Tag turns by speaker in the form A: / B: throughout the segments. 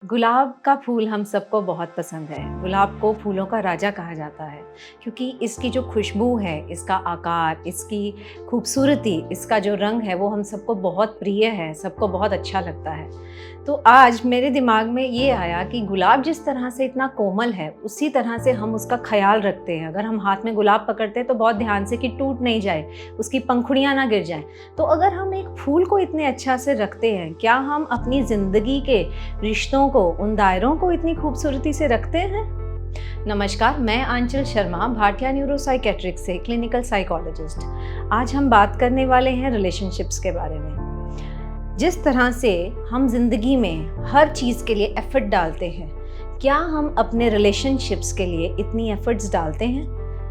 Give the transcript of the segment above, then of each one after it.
A: गुलाब का फूल हम सबको बहुत पसंद है। गुलाब को फूलों का राजा कहा जाता है क्योंकि इसकी जो खुशबू है, इसका आकार, इसकी खूबसूरती, इसका जो रंग है वो हम सबको बहुत प्रिय है, सबको बहुत अच्छा लगता है। तो आज मेरे दिमाग में ये आया कि गुलाब जिस तरह से इतना कोमल है, उसी तरह से हम उसका ख्याल रखते हैं। अगर हम हाथ में गुलाब पकड़ते हैं तो बहुत ध्यान से कि टूट नहीं जाए, उसकी पंखुड़ियाँ ना गिर जाएं। तो अगर हम एक फूल को इतने अच्छा से रखते हैं, क्या हम अपनी ज़िंदगी के रिश्तों को, उन दायरों को इतनी खूबसूरती से रखते हैं? नमस्कार, मैं आंचल शर्मा, भाटिया न्यूरोसाइकेट्रिक से क्लिनिकल साइकोलॉजिस्ट। आज हम बात करने वाले हैं रिलेशनशिप्स के बारे में। जिस तरह से हम जिंदगी में हर चीज़ के लिए एफर्ट डालते हैं, क्या हम अपने रिलेशनशिप्स के लिए इतनी एफर्ट्स डालते हैं?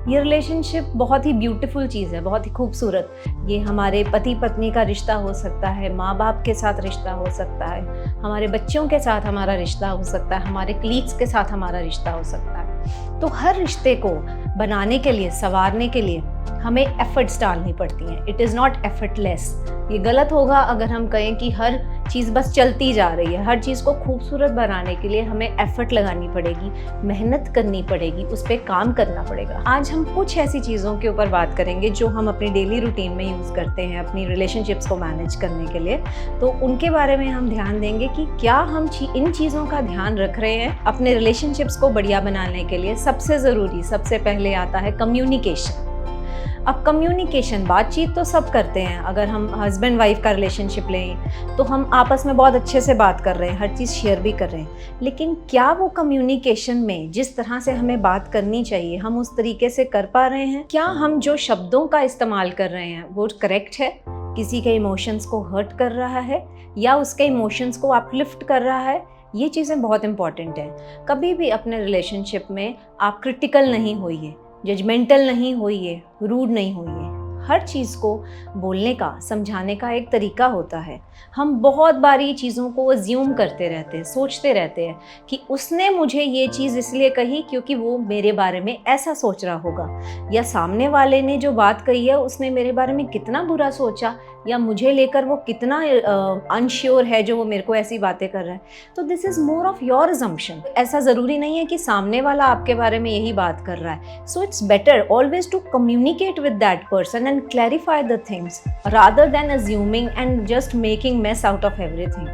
A: ये रिलेशनशिप बहुत ही ब्यूटीफुल चीज़ है, बहुत ही खूबसूरत। ये हमारे पति पत्नी का रिश्ता हो सकता है, माँ बाप के साथ रिश्ता हो सकता है, हमारे बच्चों के साथ हमारा रिश्ता हो सकता है, हमारे कलीग्स के साथ हमारा रिश्ता हो सकता है। तो हर रिश्ते को बनाने के लिए, संवारने के लिए हमें एफर्ट्स डालनी पड़ती हैं। It is not effortless. ये गलत होगा अगर हम कहें कि हर चीज़ बस चलती जा रही है। हर चीज़ को खूबसूरत बनाने के लिए हमें एफर्ट लगानी पड़ेगी, मेहनत करनी पड़ेगी, उस पर काम करना पड़ेगा। आज हम कुछ ऐसी चीज़ों के ऊपर बात करेंगे जो हम अपनी डेली रूटीन में यूज़ करते हैं अपनी रिलेशनशिप्स को मैनेज करने के लिए। तो उनके बारे में हम ध्यान देंगे कि क्या हम इन चीज़ों का ध्यान रख रहे हैं अपने रिलेशनशिप्स को बढ़िया बनाने के लिए। सबसे ज़रूरी, सबसे पहले आता है कम्युनिकेशन। अब कम्युनिकेशन, बातचीत तो सब करते हैं। अगर हम हस्बैंड वाइफ का रिलेशनशिप लें तो हम आपस में बहुत अच्छे से बात कर रहे हैं, हर चीज़ शेयर भी कर रहे हैं, लेकिन क्या वो कम्युनिकेशन में जिस तरह से हमें बात करनी चाहिए हम उस तरीके से कर पा रहे हैं? क्या हम जो शब्दों का इस्तेमाल कर रहे हैं वो करेक्ट है? किसी के इमोशंस को हर्ट कर रहा है या उसके इमोशंस को अपलिफ्ट कर रहा है? ये चीज़ें बहुत इंपॉर्टेंट हैं। कभी भी अपने रिलेशनशिप में आप क्रिटिकल नहीं होइए, जजमेंटल नहीं होइए, रूड नहीं होइए। हर चीज़ को बोलने का, समझाने का एक तरीका होता है। हम बहुत बारी चीज़ों को अज्यूम करते रहते हैं, सोचते रहते हैं कि उसने मुझे ये चीज़ इसलिए कही क्योंकि वो मेरे बारे में ऐसा सोच रहा होगा, या सामने वाले ने जो बात कही है उसने मेरे बारे में कितना बुरा सोचा, या मुझे लेकर वो कितना अनश्योर है जो वो मेरे को ऐसी बातें कर रहा है। तो this is more of your assumption. ऐसा ज़रूरी नहीं है कि सामने वाला आपके बारे में यही बात कर रहा है। So it's better always to communicate with that person and clarify the things rather than assuming and just making mess out of everything.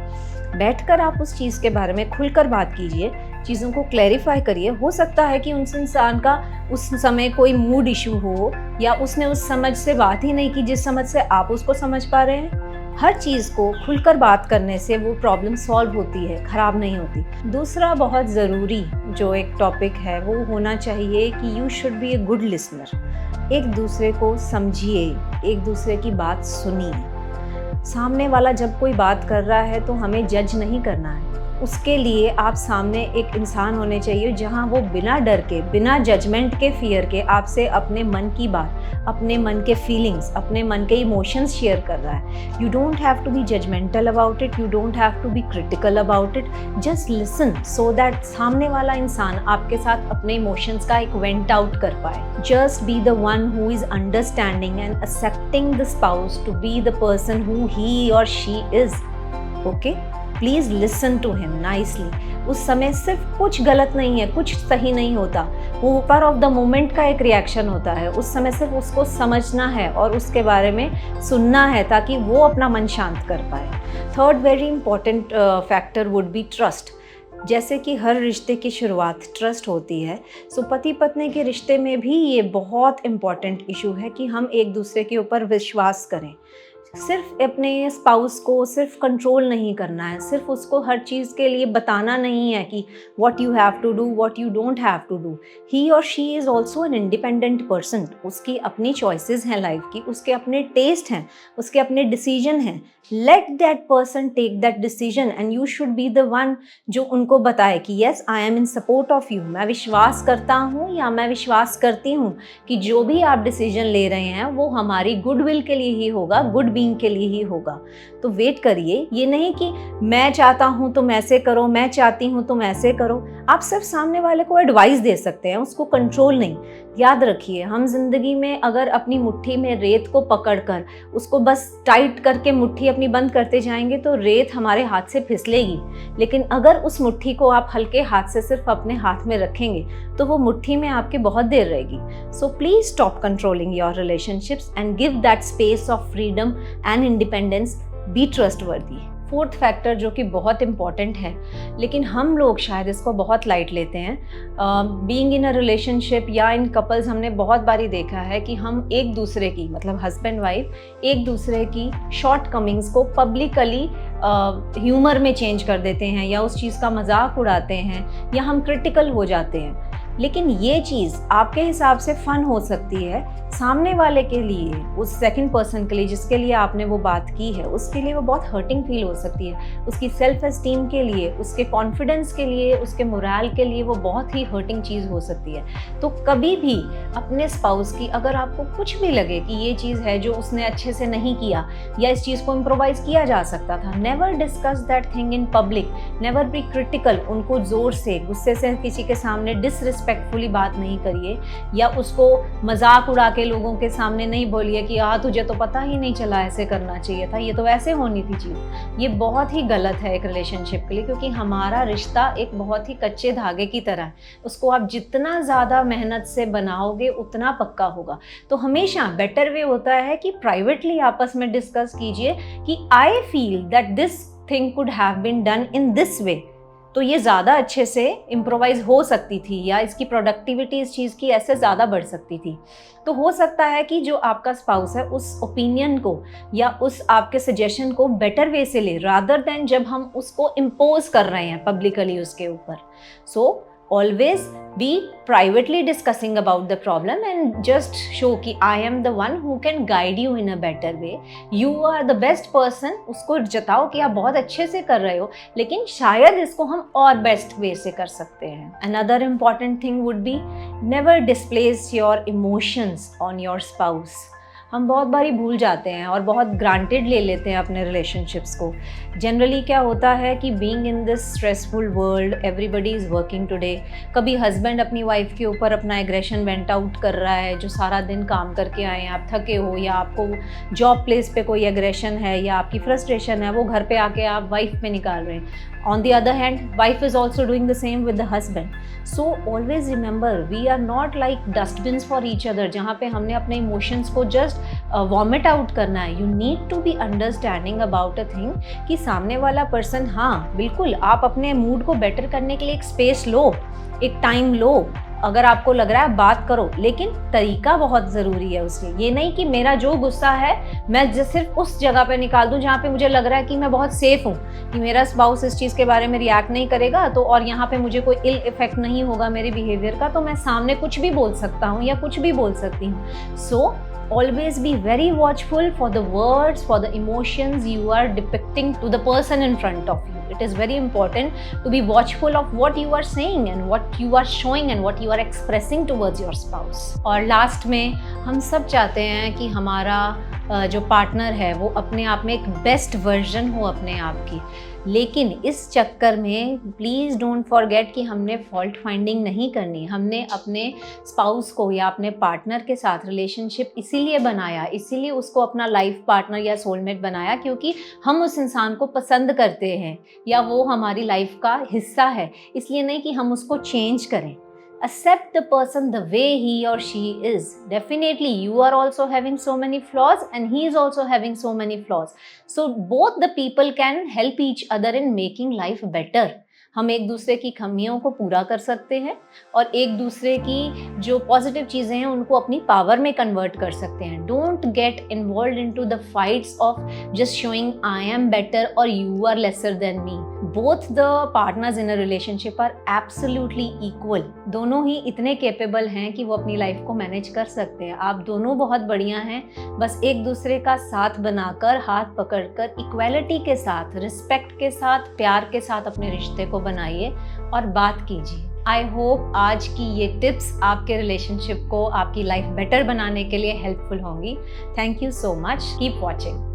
A: बैठकर आप उस चीज़ के बारे में खुलकर बात कीजिए, चीज़ों को क्लैरिफाई करिए। हो सकता है कि उस इंसान का उस समय कोई मूड इशू हो, या उसने उस समझ से बात ही नहीं की जिस समझ से आप उसको समझ पा रहे हैं। हर चीज़ को खुलकर बात करने से वो प्रॉब्लम सॉल्व होती है, ख़राब नहीं होती। दूसरा बहुत ज़रूरी जो एक टॉपिक है वो होना चाहिए कि you should B a good listener. एक दूसरे को समझिए, एक दूसरे की बात सुनिए। सामने वाला जब कोई बात कर रहा है तो हमें जज नहीं करना है। उसके लिए आप सामने एक इंसान होने चाहिए जहां वो बिना डर के, बिना जजमेंट के, फियर के आपसे अपने मन की बात, अपने मन के फीलिंग्स, अपने मन के इमोशंस शेयर कर रहा है। You don't have to be judgmental about it, you don't have to be critical about it. Just listen so that सामने वाला इंसान आपके साथ अपने इमोशंस का एक वेंट आउट कर पाए। Just be the one who is understanding and accepting the spouse to be the person who he और she is. Okay, please listen to him nicely. उस समय सिर्फ कुछ गलत नहीं है, कुछ सही नहीं होता, वो ऊपर ऑफ द मोमेंट का एक रिएक्शन होता है। उस समय सिर्फ उसको समझना है और उसके बारे में सुनना है ताकि वो अपना मन शांत कर पाए। Third very important factor would be trust. जैसे कि हर रिश्ते की शुरुआत ट्रस्ट होती है, सो पति पत्नी के रिश्ते में भी ये बहुत इम्पॉर्टेंट इशू है कि हम एक दूसरे के ऊपर विश्वास करें। सिर्फ अपने स्पाउस को सिर्फ कंट्रोल नहीं करना है, सिर्फ उसको हर चीज़ के लिए बताना नहीं है कि what you have to do, what you don't have to do. He और she is also an independent person. उसकी अपनी चॉइसेस हैं लाइफ की, उसके अपने टेस्ट हैं, उसके अपने डिसीजन हैं। Let that person take that decision and you should be the one जो उनको बताए कि yes, I am in support of you. मैं विश्वास करता हूँ या मैं विश्वास करती हूँ कि जो भी आप डिसीजन ले रहे हैं वो हमारी गुडविल के लिए ही होगा, गुड बीइंग के लिए ही होगा। तो वेट करिए, ये नहीं कि मैं चाहता हूँ तुम ऐसे करो, मैं चाहती हूँ तुम ऐसे करो। आप सिर्फ सामने वाले को एडवाइस दे सकते हैं, उसको कंट्रोल नहीं। याद रखिए, हम जिंदगी में अगर अपनी मुट्ठी में रेत को पकड़कर उसको बस टाइट करके मुट्ठी अपनी बंद करते जाएंगे तो रेत हमारे हाथ से फिसलेगी, लेकिन अगर उस मुट्ठी को आप हल्के हाथ से सिर्फ अपने हाथ में रखेंगे तो वो मुट्ठी में आपके बहुत देर रहेगी। So please stop controlling your relationships and give that space of freedom and independence. Be trustworthy. Fourth factor जो कि बहुत इंपॉर्टेंट है लेकिन हम लोग शायद इसको बहुत लाइट लेते हैं, बीइंग इन अ रिलेशनशिप या इन कपल्स, हमने बहुत बारी देखा है कि हम एक दूसरे की, मतलब हस्बैंड वाइफ, एक दूसरे की शॉर्ट कमिंग्स को पब्लिकली ह्यूमर में चेंज कर देते हैं या उस चीज़ का मजाक उड़ाते हैं या हम क्रिटिकल हो जाते हैं। लेकिन ये चीज़ आपके हिसाब से फ़न हो सकती है, सामने वाले के लिए, उस सेकंड पर्सन के लिए जिसके लिए आपने वो बात की है, उसके लिए वो बहुत हर्टिंग फील हो सकती है। उसकी सेल्फ एस्टीम के लिए, उसके कॉन्फिडेंस के लिए, उसके मोरल के लिए वो बहुत ही हर्टिंग चीज़ हो सकती है। तो कभी भी अपने स्पाउस की अगर आपको कुछ भी लगे कि ये चीज़ है जो उसने अच्छे से नहीं किया या इस चीज़ को इम्प्रोवाइज किया जा सकता था, never discuss that thing in public, never be critical. उनको ज़ोर से, गुस्से से किसी के सामने डिसरिस्पेक्टफुली बात नहीं करिए या उसको मजाक उड़ा के लोगों के सामने नहीं बोलिए कि तुझे तो पता ही नहीं चला, ऐसे करना चाहिए था, ये तो ऐसे होनी थी चीज़। ये बहुत ही गलत है एक रिलेशनशिप के लिए, क्योंकि हमारा रिश्ता एक बहुत ही कच्चे धागे की तरह है। उसको आप जितना ज़्यादा मेहनत से बनाओगे उतना पक्का होगा। तो हमेशा बेटर वे होता है कि प्राइवेटली आपस में डिस्कस कीजिए कि I feel that this thing could have been done in this way, तो ये ज़्यादा अच्छे से इम्प्रोवाइज हो सकती थी या इसकी प्रोडक्टिविटी इस चीज़ की ऐसे ज़्यादा बढ़ सकती थी। तो हो सकता है कि जो आपका स्पाउस है उस ओपिनियन को या उस आपके सजेशन को बेटर वे से ले, रादर देन जब हम उसको इम्पोज कर रहे हैं पब्लिकली उसके ऊपर। सो always be privately discussing about the problem and just show कि I am the one who can guide you in a better way. You are the best person. उसको जताओ कि आप बहुत अच्छे से कर रहे हो, लेकिन शायद इसको हम और बेस्ट वे से कर सकते हैं। Another important thing would be never displace your emotions on your spouse. हम बहुत बारी भूल जाते हैं और बहुत ग्रांटेड ले लेते हैं अपने रिलेशनशिप्स को। जनरली क्या होता है कि being in this stressful world, everybody is working today. कभी हस्बैंड अपनी वाइफ के ऊपर अपना एग्रेशन वेंट आउट कर रहा है, जो सारा दिन काम करके आए हैं, आप थके हो, या आपको जॉब प्लेस पे कोई एग्रेशन है या आपकी फ्रस्ट्रेशन है, वो घर पे आके आप वाइफ पे निकाल रहे हैं। On the other hand, wife is also doing the same with the husband. So always remember, we are not like dustbins for each other, जहाँ पे हमने अपने emotions को just vomit out करना है। You need to be understanding about a thing कि सामने वाला person, हाँ बिल्कुल आप अपने मूड को बेटर करने के लिए एक स्पेस लो, एक टाइम लो, अगर आपको लग रहा है बात करो, लेकिन तरीका बहुत ज़रूरी है उसमें। ये नहीं कि मेरा जो गुस्सा है मैं सिर्फ उस जगह पे निकाल दूं जहाँ पे मुझे लग रहा है कि मैं बहुत सेफ हूँ, कि मेरा स्पाउस इस चीज़ के बारे में रिएक्ट नहीं करेगा तो, और यहाँ पे मुझे कोई इल इफेक्ट नहीं होगा मेरे बिहेवियर का, तो मैं सामने कुछ भी बोल सकता हूँ या कुछ भी बोल सकती हूँ। सो always be very watchful for the words, for the emotions you are depicting to the person in front of you. It is very important to be watchful of what you are saying and what you are showing and what you are expressing towards your spouse. और last में हम सब चाहते हैं कि हमारा जो partner है वो अपने आप में एक बेस्ट वर्जन हो अपने आप की, लेकिन इस चक्कर में प्लीज़ डोंट फॉरगेट कि हमने फॉल्ट फाइंडिंग नहीं करनी। हमने अपने स्पाउस को या अपने पार्टनर के साथ रिलेशनशिप इसीलिए बनाया, इसीलिए उसको अपना लाइफ पार्टनर या सोलमेट बनाया क्योंकि हम उस इंसान को पसंद करते हैं या वो हमारी लाइफ का हिस्सा है, इसलिए नहीं कि हम उसको चेंज करें। Accept the person the way he or she is. Definitely you are also having so many flaws and he is also having so many flaws. So both the people can help each other in making life better. हम एक दूसरे की कमियों को पूरा कर सकते हैं और एक दूसरे की जो पॉजिटिव चीज़ें हैं उनको अपनी पावर में कन्वर्ट कर सकते हैं। Don't get involve into the fights of just showing I am better और you are lesser than me. Both the partners in a relationship are absolutely equal. दोनों ही इतने कैपेबल हैं कि वो अपनी लाइफ को मैनेज कर सकते हैं। आप दोनों बहुत बढ़िया हैं, बस एक दूसरे का साथ बनाकर, हाथ पकड़कर, इक्वालिटी के साथ, रिस्पेक्ट के साथ, प्यार के साथ अपने रिश्ते को बनाइए और बात कीजिए। आई होप आज की ये टिप्स आपके रिलेशनशिप को, आपकी लाइफ बेटर बनाने के लिए हेल्पफुल होंगी। Thank you so much. Keep watching.